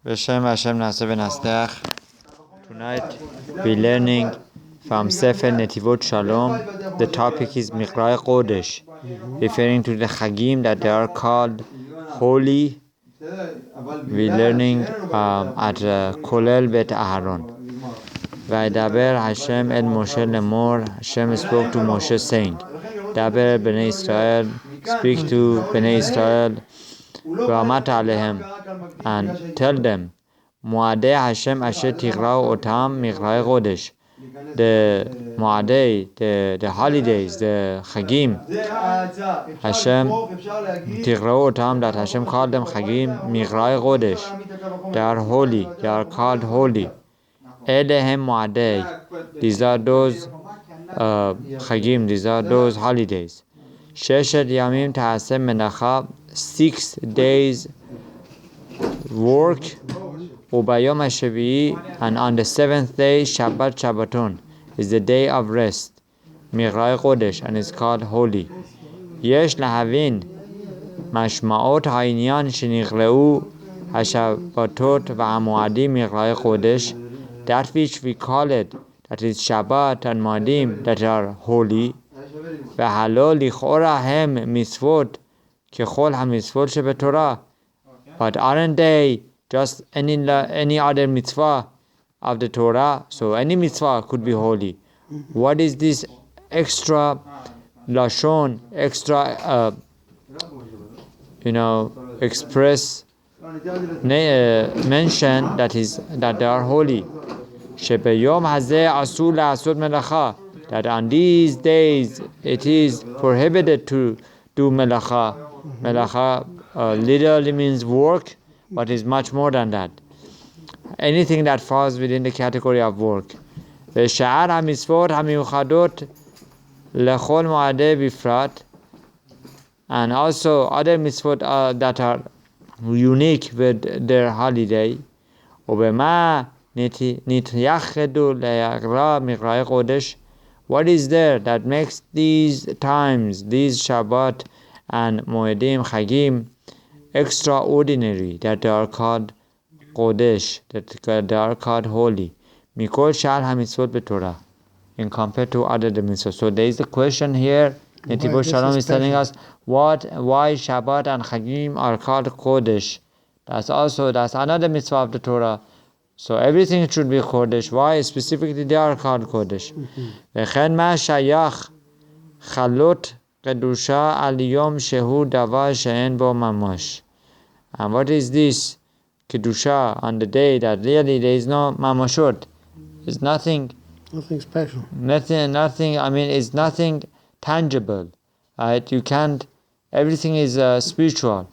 B'Shem Hashem Na'aseh V'Nasteach. Tonight we're learning from Sefer Netivot Shalom. The topic is Mikra Kodesh, referring to the Chagim that they are called holy. We're learning at Kolel Bet Aharon. V'Daber Hashem El Moshe Emor. Hashem spoke to Moshe saying, Daber Bnei Israel, speak to Bnei Israel, V'amat Alehem, and tell them, Muadei Hashem Asher Tigrau Otam Mikra Kodesh. The Muadei, the holidays, the Chagim, Hashem Tigrau Otam, that Hashem called them Chagim Mikra Kodesh. They are holy, they are called holy. Edehem Muadei, these are those Chagim, these are those holidays. Sheshet Yamim Ta'aseh Menacha, 6 days work, Ubayom HaShavi'i, and on the 7th day, Shabbat Shabbaton, is the day of rest, Mikra Kodesh, and it's called holy. Yesh lahavin mashma'ot ha'inyan sheniqreu HaShabbatot v'Hamoadim Mikra Kodesh, that which we call it, that is Shabbat and Moadim, that are holy. V'halo lichora hem mitzvot kechol ha-mitzvot shebetorah, but aren't they just any other mitzvah of the Torah? So any mitzvah could be holy. What is this extra lashon, extra express mention that they are holy? Shebeyom hazeh asur la'asot melacha, that on these days it is prohibited to do melacha. Melacha literally means work, but is much more than that. Anything that falls within the category of work. Ve'sha'ar ha'mitzvot ha'miuchadot lechol mo'adei bifrat, and also other mitzvot that are unique with their holiday. Ubema nityachedu le'agra mikra kodesh. What is there that makes these times, these Shabbat and Moedim, Chagim, extraordinary, that they are called Kodesh, that they are called holy? Mikol Shal HaMitzvot BeTorah, in compared to other mitzvot. So there is the question here. Netivot Shalom is telling us why Shabbat and Chagim are called Kodesh. That's another mitzvah of the Torah. So everything should be Kodesh. Why specifically they are called Kodesh? V'chen ma shayach chalot kedusha al yom shehu davar she'en bo mamash. And what is this kedusha on the day that really there is no mamashot? It's nothing special. Nothing. I mean, it's nothing tangible. Right? You can't. Everything is spiritual.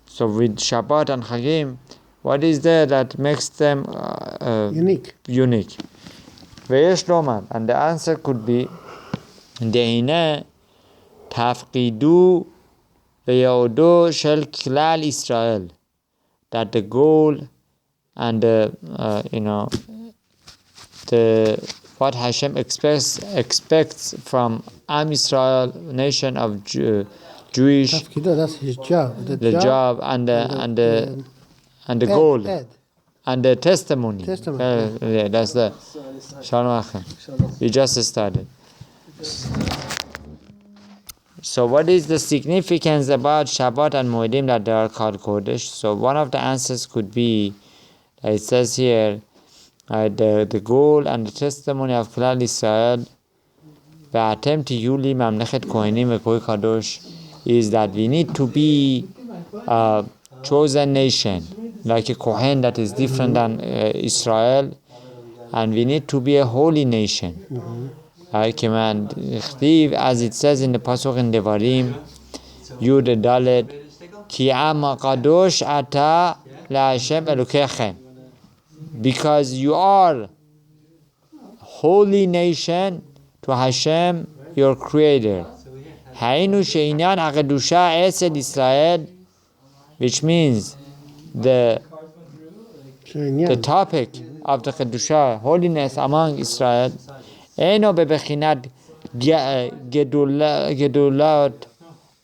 So with Shabbat and Chagim, what is there that makes them unique? Ve'yesh lomar, and the answer could be De'ine tafqidu ve'yodo shel klal Israel, that the goal and what Hashem expects from Am Israel, nation of Jewish. Tafqidu, that's his job. The job and the goal and the testimony. Yeah, that's the Shalom Achem. We just started. So what is the significance about Shabbat and Moedim that they are called Kodesh? So one of the answers could be, it says here, the goal and the testimony of Klal Israel, V'atem tiyu li mamlechet kohenim v'kol kadosh, is that we need to be a chosen nation, like a Kohen that is different than Israel, and we need to be a holy nation. As it says in the Pasuk in Devarim, Yud Dalet, Ki am kadosh ata laHashem Elokechem, because you are holy nation to Hashem, your Creator. Hainu she'inyan ha'kedusha esed Israel, which means the topic of the Kedusha, holiness among Israel, Eino bebechinat gedulat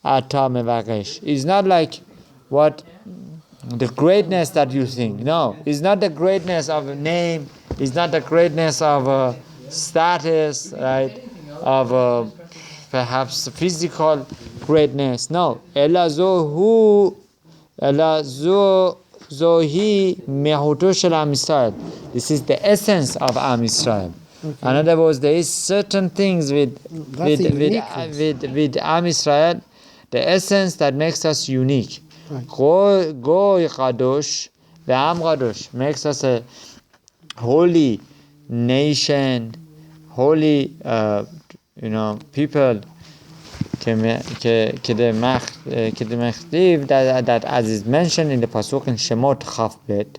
ata mevakesh, is not like what the greatness that you think. No, it's not the greatness of a name. It's not the greatness of a status, right? Of a, perhaps physical greatness. No. Ela zohi mehuto shel Am Yisrael. This is the essence of Am Yisrael. Okay. In other words, there is certain things with That's the uniqueness. with Am Yisrael, the essence that makes us unique. Right. Goy Kadosh, the Am Kadosh makes us a holy nation, holy, people. That as is mentioned in the pasuk in Shemot Chaf Bet,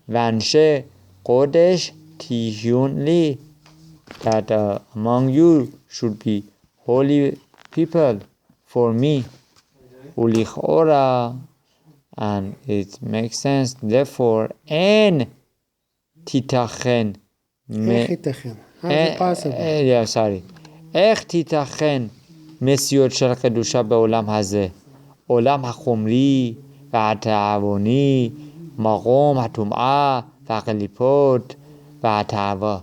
Vanshe Kodesh Tihun Li, that among you should be holy people for me. Ulichora, and it makes sense. Therefore, en titachen. How is it possible? איך תיתכן מציאות של קדושה בעולם הזה? עולם החומרי והתאווני, מקום הטומאה והקליפות והתאווה.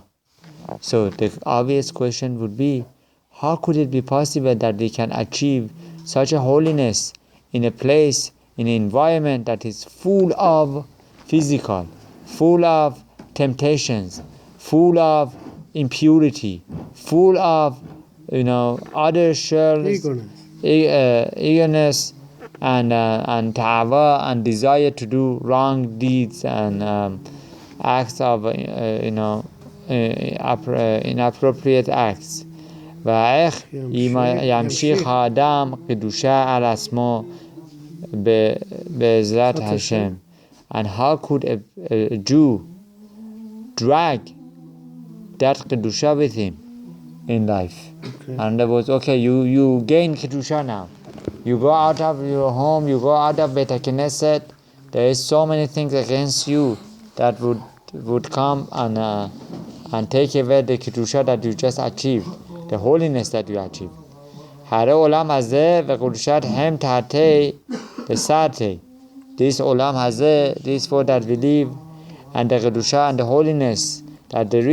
So the obvious question would be, how could it be possible that we can achieve such a holiness in a place, in an environment that is full of physical, full of temptations, full of impurity, full of other shells, eagerness and ta'ava, and desire to do wrong deeds and acts of inappropriate acts. ואיך ימשיך האדם קדושה על עצמו בעזרת Hashem. And how could a Jew drag that kedusha with him in life? Okay. In other words, you gain kedusha now. You go out of your home, you go out of Beit HaKnesset. There is so many things against you that would come and take away the kedusha that you just achieved, the holiness that you achieved. Hare olam hazeh ve'kedushat hem tahtei besartei. This olam hazeh, this world that we live, and the kedusha and the holiness that there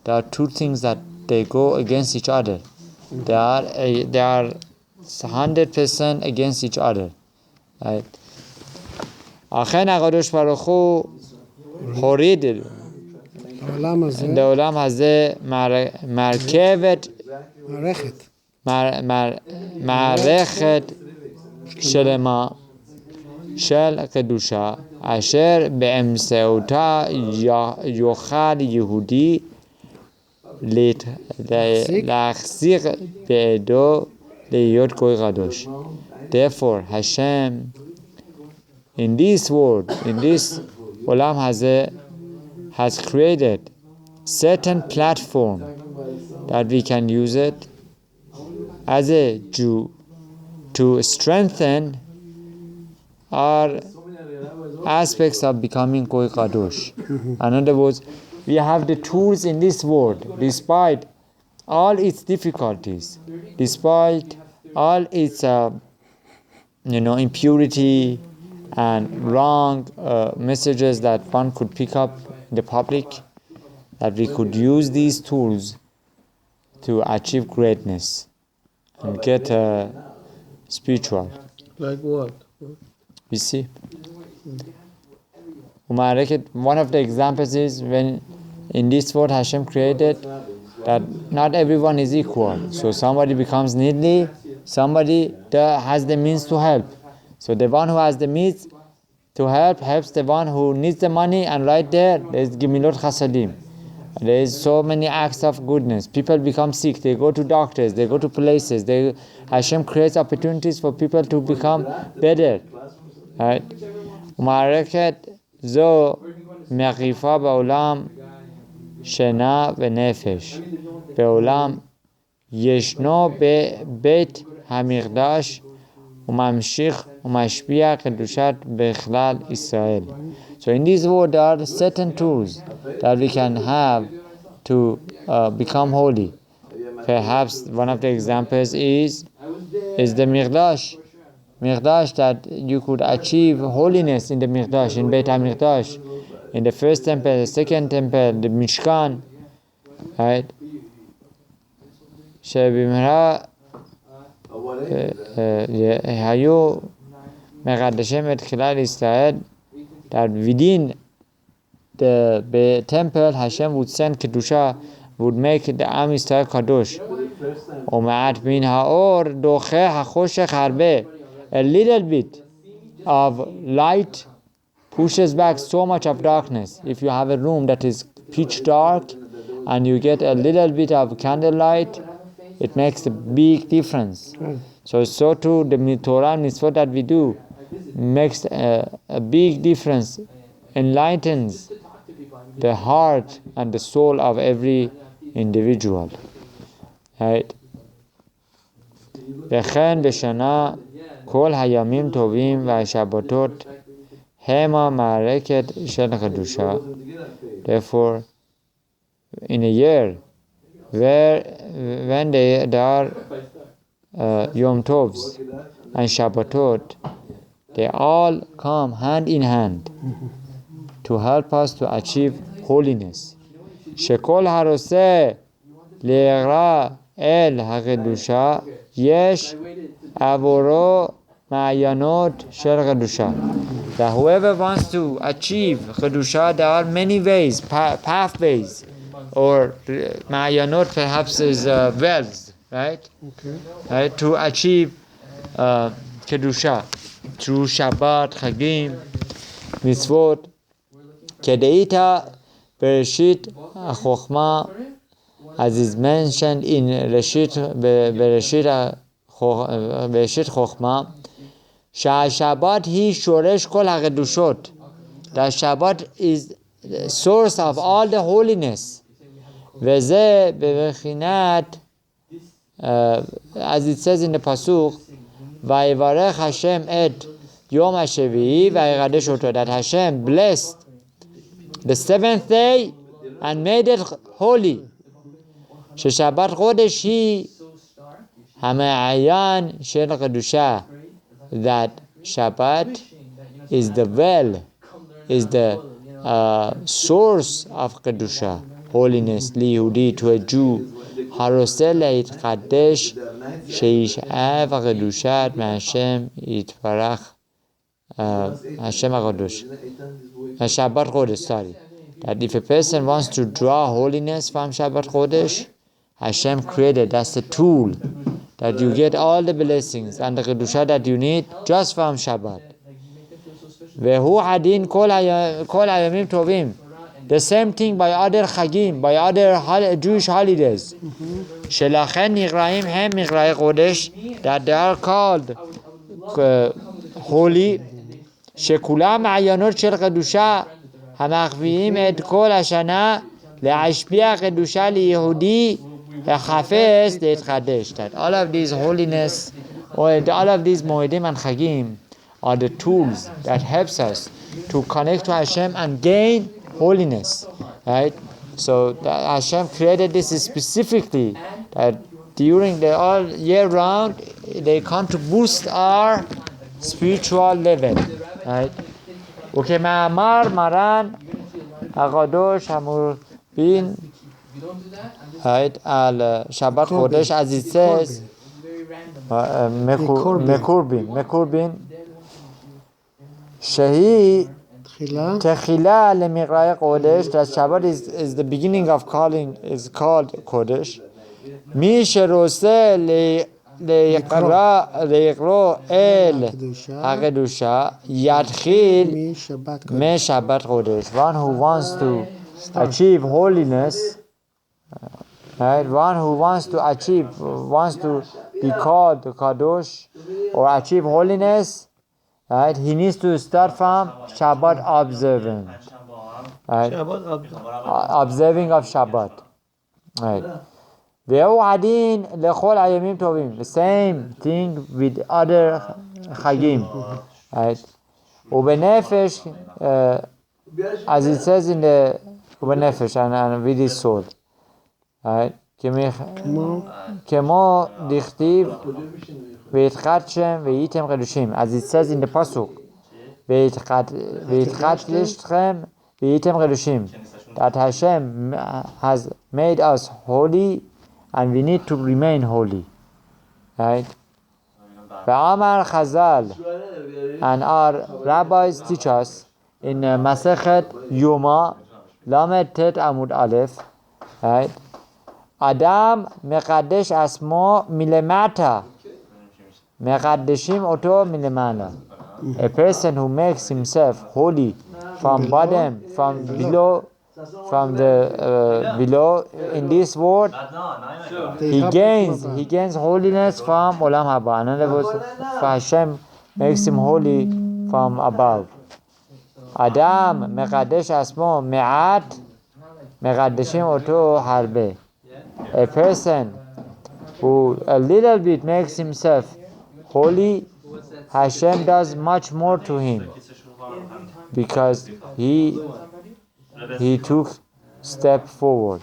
are two things that they go against each other. They are 100% against each other. Right? Achen HaKadosh Baruch Hu horid the olam hazeh markevet מערכת שלמה של קדושה אשר באמצעותה יוכל יהודי להחזיק בידו להיות גוי קדוש. Therefore, Hashem, in this world, in this olam hazeh, has created certain platform that we can use it as a Jew to strengthen our aspects of becoming Koi Kadosh. In other words, we have the tools in this world, despite all its difficulties, despite all its impurity and wrong messages that one could pick up in the public, that we could use these tools to achieve greatness and get spiritual. Like what? You see? One of the examples is when in this world Hashem created that not everyone is equal. So somebody becomes needy, somebody has the means to help. So the one who has the means to help helps the one who needs the money, and right there is Gimilot Chasadim. There is so many acts of goodness. People become sick, they go to doctors, they go to places. Hashem creates opportunities for people to become better. Right? Ma'areket zo me'achifa ba'olam shena ve'nefesh. Be'olam yeshno be'beit ha'mikdash u'mamshich u'mashpia kedushat bechlal Israel. So in this world there are certain tools that we can have to become holy. Perhaps one of the examples is the Mikdash. Mikdash, that you could achieve holiness in the Mikdash, in Beit HaMikdash, in the first temple, the second temple, the Mishkan, right? שבמהרה היו מקדשים את כלל ישראל, that within the temple Hashem would send Kedusha, would make the Am Yisrael Kadosh. ומעט מן האור דוחה החושך הרבה, a little bit of light pushes back so much of darkness. If you have a room that is pitch dark and you get a little bit of candlelight, it makes a big difference. So too the Torah and mitzvot that we do makes a big difference, enlightens the heart and the soul of every individual. Right? וכן בשנה כל הימים טובים והשבתות המה מערכת של קדושה. Therefore, in a year, when there are Yom Tovs and Shabbatot, they all come hand in hand to help us to achieve holiness. שכל הרוצה להירא אל הקדושה יש עבורו מעיינות של קדושה. That whoever wants to achieve Kedusha, there are many ways, pathways, or Ma'ayanot perhaps is wells, right? Okay. Right? To achieve Kedusha through Shabbat, Chagim, Mitzvot. Kedeita Bereshit HaChochma, as is mentioned in Bereshit Chochma, Shabbat hi shoresh kol hakedushot. That Shabbat is the source of all the holiness. Veze bevechinat, as it says in the pasuk, vayivarech Hashem et yom hashevi'i vayigadesh oto. That Hashem blessed the seventh day and made it holy. Shabbat chodesh hi hama'ayan shel kedusha. That Shabbat is the well, is the source of Kedusha, holiness, liyehudi, to a Jew. Haroseh leitkadesh sheish'av kedushat me'Hashem yitbarach Hashem HaKadosh. Shabbat Chodesh, sorry. That if a person wants to draw holiness from Shabbat Chodesh, Hashem created, that's the tool, that you get all the blessings and the Kedusha that you need just from Shabbat. Vehu hadin kol hayamim tovim. The same thing by other Chagim, by other Jewish holidays. Shelachen nigraim hem miqra'i kodesh, that they are called holy. Shekulam ayanot shel Kedusha hamachviim et kol hashana le'ashpiach Kedusha liyehudi that all of these holiness, or all of these Moedim and Chagim, are the tools that helps us to connect to Hashem and gain holiness, right? So Hashem created this specifically, that during the all year round they come to boost our spiritual level, right? וכמאמר מרן הקדוש המורבין, right, al Shabbat Chodesh, as it says, Mekurbin, Shehi Techila leMiqra'i Kodesh, that Shabbat is the beginning of calling, is called Kodesh. Mi sherose leikro el hakedusha yadchil me Shabbat Chodesh. One who wants to achieve holiness, right? One who wants to be called Kadosh or achieve holiness, right? He needs to start from Shabbat observant, right? Observing of Shabbat, right? The same thing with other Chagim, right? Ubenefesh, as it says in the Ubenefesh and with his soul, right? Kemo dichtiv Ve'itchadchem ve'item kedushim. As it says in the pasuk, Ve'itchadchem ve'item kedushim. That Hashem has made us holy, and we need to remain holy. Right? Ve'amar Chazal, and our rabbis teach us in Masechet Yoma, Lamed Tet Amud Aleph, right? Adam mekadesh asmo milemata, mekadeshim oto milemana. A person who makes himself holy from bottom, from below, from the below in this world, he gains holiness from Olam Haba. In other words, Hashem makes him holy from above. Adam mekadesh asmo me'at, mekadeshim oto harbe. A person who a little bit makes himself holy, Hashem does much more to him, because he took step forward.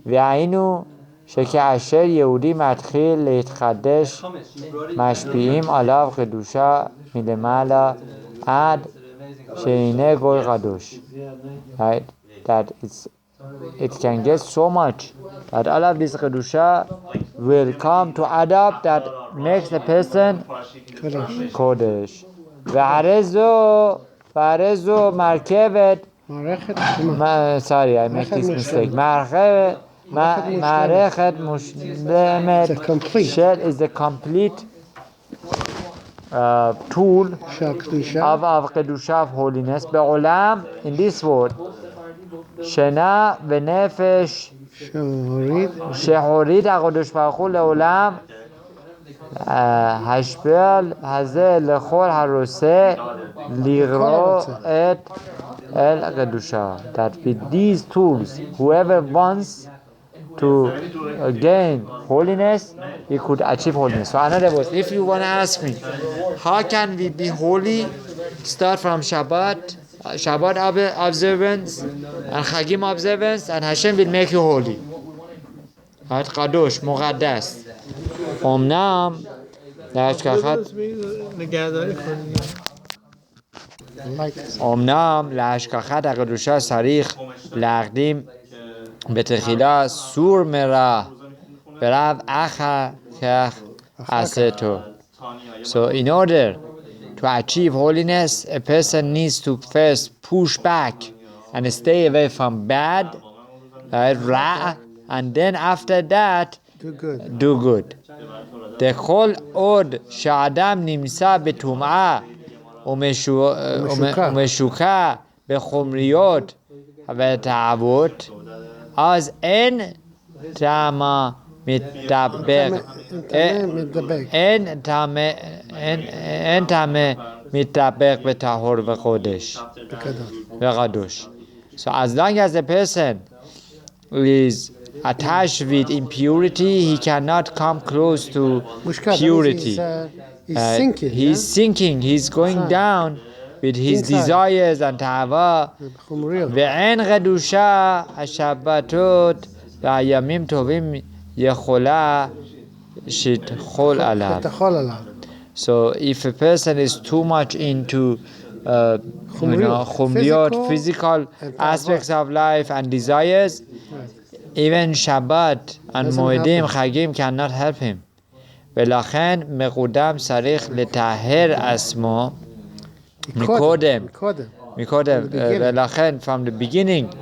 והיינו שכאשר יהודי מתחיל להתחדש, משפיעים עליו קדושה מלמעלה עד שהנה גוי קדוש. Right? That it can get so much that all of this kedusha will come to add up, that makes the person kodesh. V'arezo markevet. Sorry, I make this mistake. Maarechet mushlemet shel is the complete tool of kedusha, of holiness. Be'olam, in this world. Shena v'nefesh shehorid HaKadosh Baruch Hu le'olam hashpel hazeh lechol haroseh ligro et el kedusha. That with these tools, whoever wants to gain holiness, he could achieve holiness. So in other words, if you want to ask me, how can we be holy? Start from Shabbat observance and Chagim observance, and Hashem will make you holy. Right? Kadosh, Muqaddas. Omnam, להשכחת הקדושה צריך להקדים בתחילה סור מרע ורב אחר כך עשתו. So in order to achieve holiness, a person needs to first push back and stay away from bad, ra, and then after that do good. דכל עוד שהאדם נמצא בטומאה ומשוקע בחומריות ותאוות, אז אין טעם מתדבק בטהור וקודש. So as long as a person is attached with impurity, he cannot come close to purity. He's sinking, he's going down with his desires and ta'ava. ואין קדושה השבתות והימים טובים יכולה שתחול עליו. So if a person is too much into chumriyot, physical aspects of life and desires, even Shabbat and Moedim, Chagim cannot help him. ולכן מקודם צריך לטהר עצמו מקודם, ולכן from the beginning,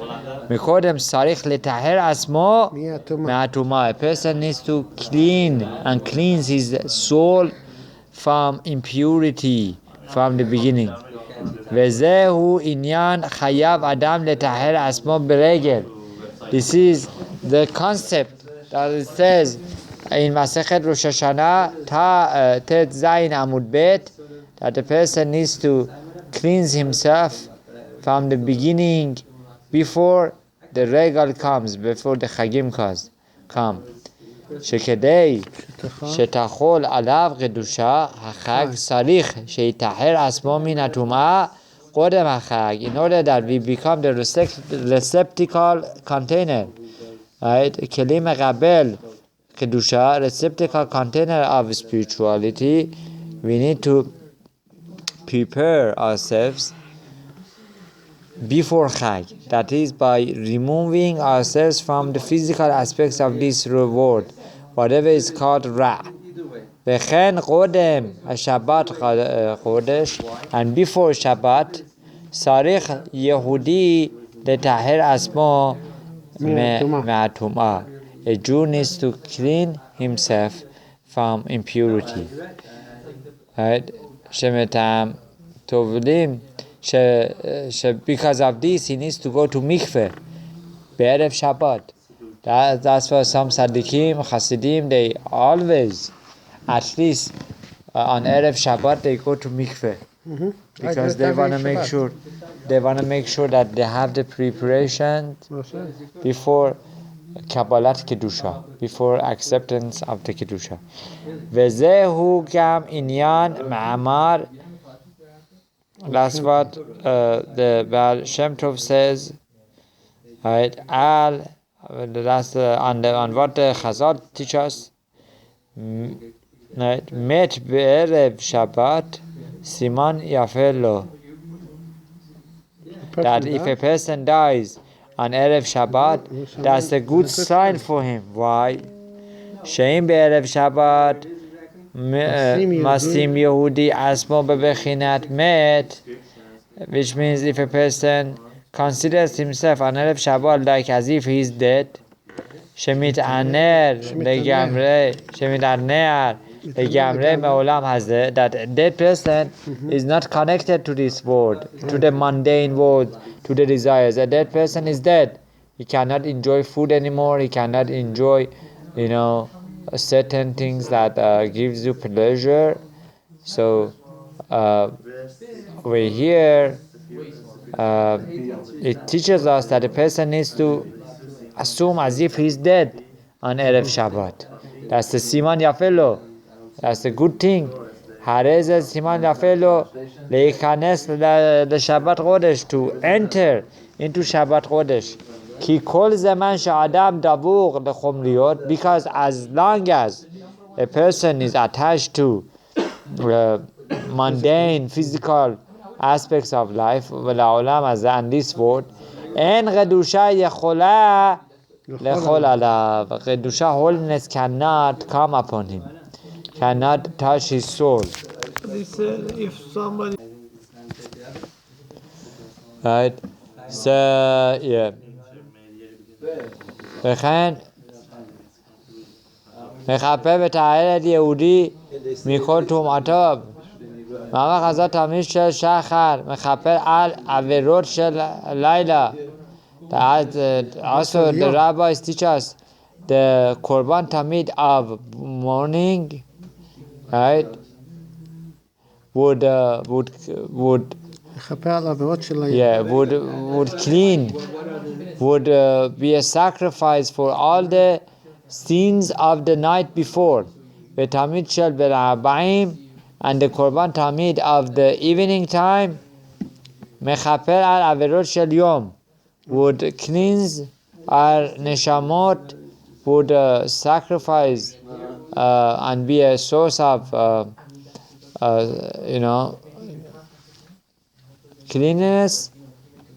מקודם צריך לטהר עצמו מהטומאה. A person needs to clean and cleanse his soul from impurity from the beginning. וזהו עניין חייב אדם לטהר עצמו ברגל. This is the concept that it says in Masechet Rosh Hashanah, Tet Zayin Amud Bet, that the person needs to cleanse himself from the beginning before the regal comes, before the Chagim come. שכדי שתחול עליו קדושה החג צריך שיטהר עצמו מן הטומאה קודם החג, in order that we become the receptacle container, right? כלי מקבל Kedusha, receptacle container of spirituality, we need to prepare ourselves before Chag. That is by removing ourselves from the physical aspects of this world, whatever is called Ra. וכן קודם השבת חודש, and before Shabbat, צריך יהודי לטהר עצמו מהטומאה. A Jew needs to clean himself from impurity. Right? שמתם טובלים, because of this he needs to go to mikveh בערב Shabbat. That's why some tzaddikim, Hasidim, they always, at least on Erev Shabbat, they go to mikveh because they want to make sure that they have the preparation before Kabbalat Kedusha, before acceptance of the Kedusha. Vezehu gam inyan ma'amar. That's what the Baal Shem Tov says. Right? That's on what the Chazal teach us. Met be'erev Shabbat siman yafelo. That if a person dies on Erev Shabbat, that's a good sign for him. Why? Sheim be'erev Shabbat masim Yehudi asmo bebechinat met, which means if a person considers himself on Erev Shabbat like as if he is dead, that a dead person is not connected to this world, to the mundane world, to the desires. A dead person is dead. He cannot enjoy food anymore. He cannot enjoy, certain things that gives you pleasure. So we here it teaches us that a person needs to assume as if he's dead on Erev Shabbat. That's the Siman Yafelo. That's a good thing. Harez Siman Yafelo leikanes the Shabbat Chodesh, to enter into Shabbat Chodesh. Ki kol zaman she'adam davur lechomriot, because as long as a person is attached to mundane physical aspects of life, and this world, en Kedusha yechola lechol alav. Kedusha, holiness, cannot come upon him, cannot touch his soul. They said if somebody... Right? So, yeah. וכן מכפר וטהר את יהודי מכל טומאתו. מאמר חז"ל תמיד של שחר מכפר על עבירות של לילה. Also the rabbis teach us the korban tamid of morning, right, would clean, would be a sacrifice for all the sins of the night before. Tamid shel beraba'im, and the korban tamid of the evening time, mechaper al averot shel yom, would cleanse our neshamot, would sacrifice and be a source of cleanliness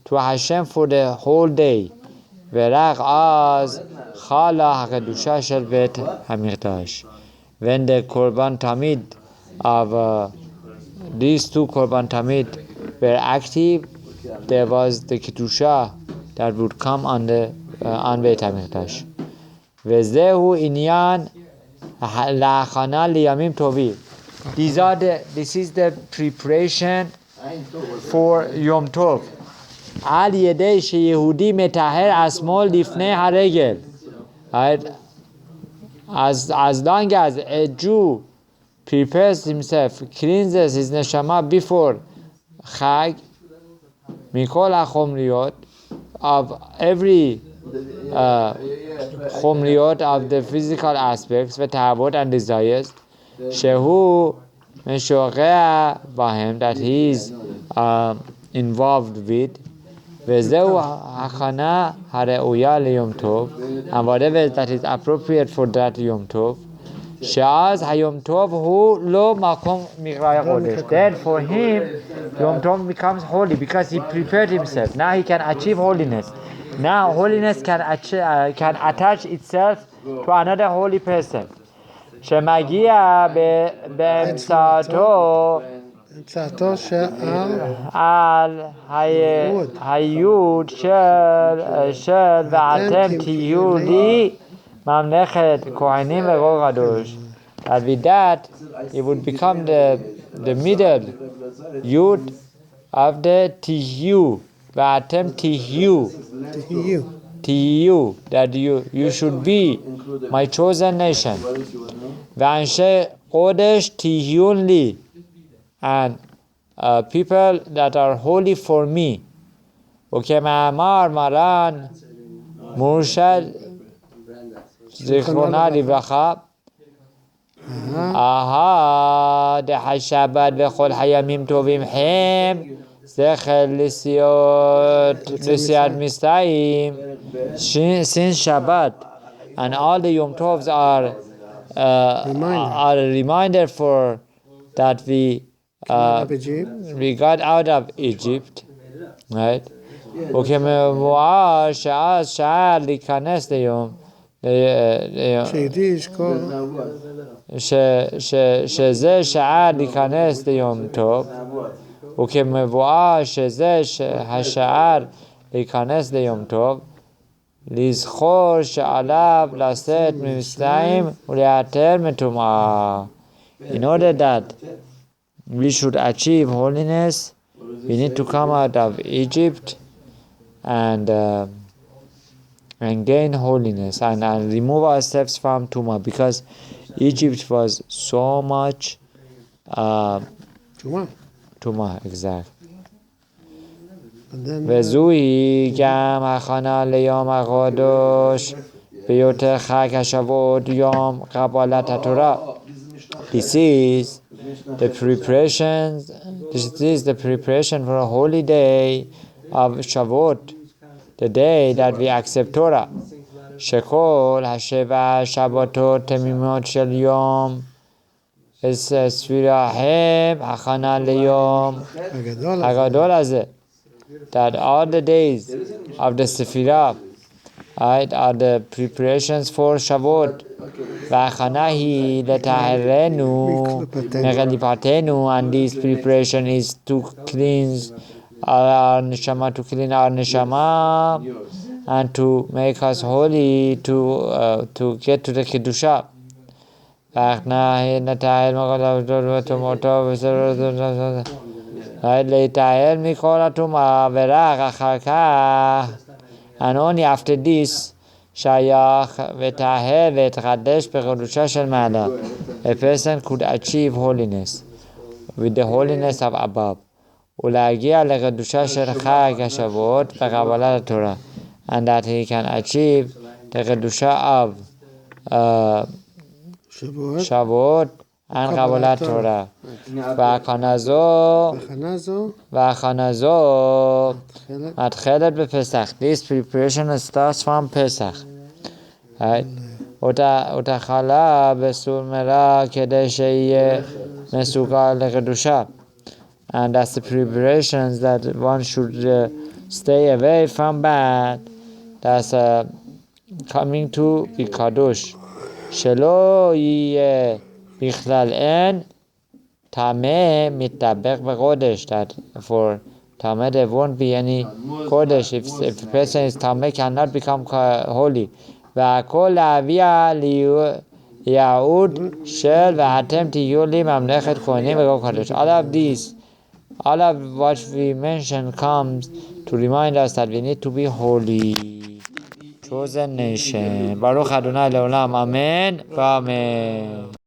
to Hashem for the whole day. ורק אז חלה הקדושה של בית המקדש. When the korban tamid of these two korban tamid were active, there was the kedusha that would come on Beit HaMikdash. וזהו עניין להכנה לימים טובים. This is the preparation for Yom Tov. על ידי שיהודי מטהר עצמו לפני הרגל. As long as a Jew prepares himself, cleanses his neshama before Chag, mikol ha-chomriot, of every chomriot of the physical aspects, v'tahavot, and desires, shehu meshoqea bahem, that he is involved with, וזהו הכנה הראויה ליום טוב, and whatever that is appropriate for that יום טוב, שאז היום טוב הוא לא מקום מקרא קודש. Then for him, יום טוב becomes holy because he prepared himself. Now he can achieve holiness. Now holiness can attach itself to another holy person. שמגיע באמצעותו על היוד של ואתם תהיו לי ממלכת כהנים ורוב קדוש. And with that, it would become the middle yud of the tihu. ואתם תהיו. That you should be my chosen nation. ואנשי קודש תהיון לי. And people that are holy for me. וכמאמר מרן מורשד זיכרונה לברכה, דחי שבת וכל הימים טובים הם זכר נסיעת מסתיים. Since Shabbat and all the Yom Tovs are a reminder for that we got out of Egypt, right? וכמבואר שאז שער להיכנס ליום שזה שער להיכנס ליום טוב, וכמבואר שזה השער להיכנס ליום טוב, לזכור שעליו לצאת ממצרים ולהיעטר מטומאה. In order that we should achieve holiness, we need to come out of Egypt and gain holiness and remove ourselves from Tuma, because Egypt was so much Tuma, exactly. וזוהי גם הכנה ליום הקדוש ביותר חג השבועות יום קבלת התורה. This is the preparation for a holy day of Shavuot, the day that we accept Torah. שכל השבע שבתות תמימות של יום ספירה הם הכנה ליום הגדול הזה. That all the days of the Sephirah, right, are the preparations for Shavuot. וההכנה היא לטהרנו מקליפתנו, and this preparation is to cleanse our neshama, to clean our neshama, and to make us holy, to get to the kedusha. וההכנה היא לטהר להיטהר מכל הטומאה, ורק אחר כך, and only after this, שייך וטהר והתחדש בקדושה של מעלה. A person could achieve holiness with the holiness of above, ולהגיע לקדושה של חג השבועות בקבלת התורה, and that he can achieve the קדושה of שבועות and קבלת תורה. והכנה זו מתחילת בפסח. This preparation starts from Pesach. ותחלה בסור מרע כדי שיהיה מסוגל לקדושה. And that's the preparations that one should stay away from bad. That's coming to be kadosh. שלא יהיה בכלל אין טמא מתטבח בקודש. That for טמא there won't be any kodesh. If a person is טמא, cannot become holy. והכל להביע לייעוד של ואתם תהיו לי ממלכת כהנים ורוב קדוש. All of what we mentioned comes to remind us that we need to be holy, chosen nation. Baruch Adonai leolam, amen, amen.